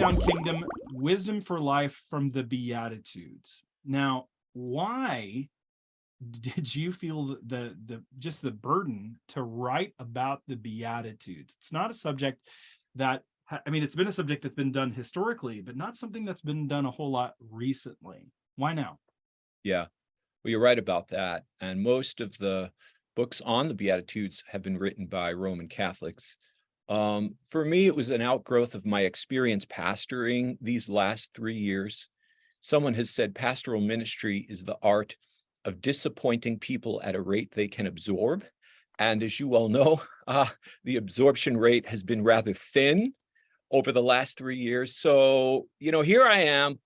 on kingdom, wisdom for life from the Beatitudes. Now, why did you feel just the burden to write about the Beatitudes? It's not a subject that, I mean, it's been a subject that's been done historically, but not something that's been done a whole lot recently. Why now? Yeah, well, you're right about that. And most of the books on the Beatitudes have been written by Roman Catholics. For me, it was an outgrowth of my experience pastoring these last 3 years. Someone has said pastoral ministry is the art of disappointing people at a rate they can absorb. And as you all know, the absorption rate has been rather thin over the last 3 years. So, here I am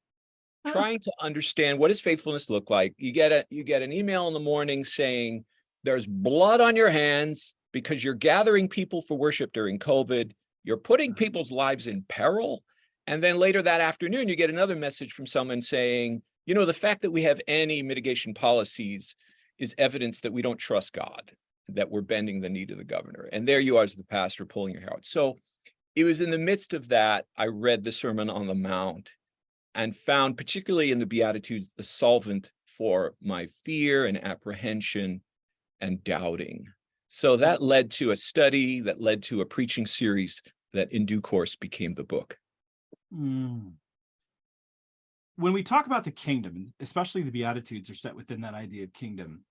trying to understand, what does faithfulness look like? You get an email in the morning saying there's blood on your hands because you're gathering people for worship during COVID. You're putting people's lives in peril. And then later that afternoon, you get another message from someone saying, the fact that we have any mitigation policies is evidence that we don't trust God, that we're bending the knee to the governor. And there you are as the pastor pulling your hair out. So it was in the midst of that, I read the Sermon on the Mount and found, particularly in the Beatitudes, the solvent for my fear and apprehension and doubting. So that led to a study, that led to a preaching series that in due course became the book. When we talk about the kingdom, especially the Beatitudes are set within that idea of kingdom,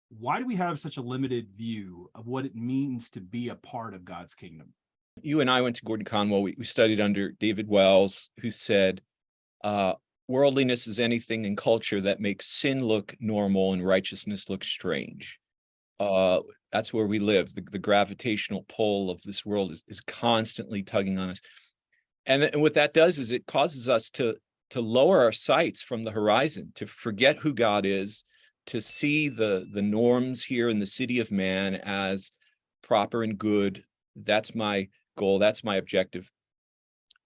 why do we have such a limited view of what it means to be a part of God's kingdom? You and I went to Gordon Conwell. We studied under David Wells, who said, worldliness is anything in culture that makes sin look normal and righteousness look strange. That's where we live. The gravitational pull of this world is constantly tugging on us. And what that does is it causes us to lower our sights from the horizon, to forget who God is, to see the norms here in the city of man as proper and good. That's my goal. That's my objective.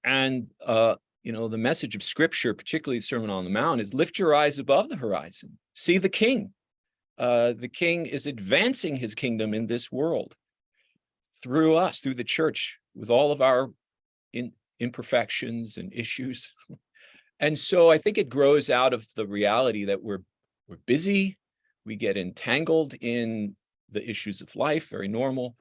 And, the message of Scripture, particularly the Sermon on the Mount, is lift your eyes above the horizon. See the King. The King is advancing his kingdom in this world through us, through the church, with all of our imperfections and issues. And so I think it grows out of the reality that we're busy, we get entangled in the issues of life, very normal,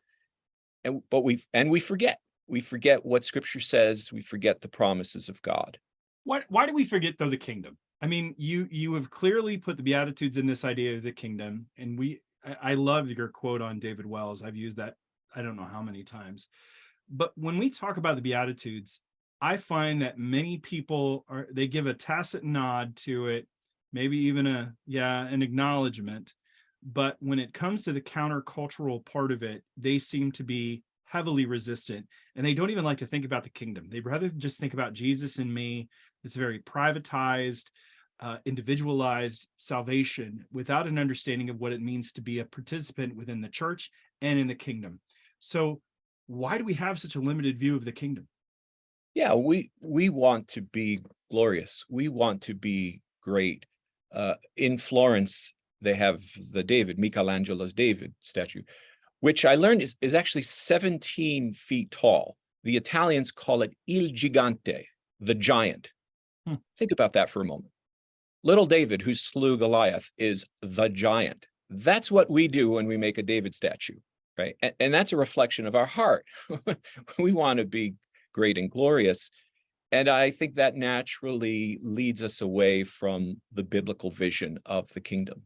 but we forget. We forget what Scripture says. We forget the promises of God. Why do we forget, though, the kingdom? I mean, you have clearly put the Beatitudes in this idea of the kingdom, and I love your quote on David Wells. I've used that I don't know how many times. But when we talk about the Beatitudes, I find that many people they give a tacit nod to it, maybe even an acknowledgement. But when it comes to the countercultural part of it, they seem to be heavily resistant, and they don't even like to think about the kingdom. They'd rather just think about Jesus and me. It's very privatized, individualized salvation without an understanding of what it means to be a participant within the church and in the kingdom. So why do we have such a limited view of the kingdom? Yeah, we want to be glorious. We want to be great. In Florence, they have the Michelangelo's David statue, which I learned is actually 17 feet tall. The Italians call it Il Gigante, the giant. Think about that for a moment. Little David, who slew Goliath, is the giant. That's what we do when we make a David statue, right? And that's a reflection of our heart. We want to be great and glorious. And I think that naturally leads us away from the biblical vision of the kingdom.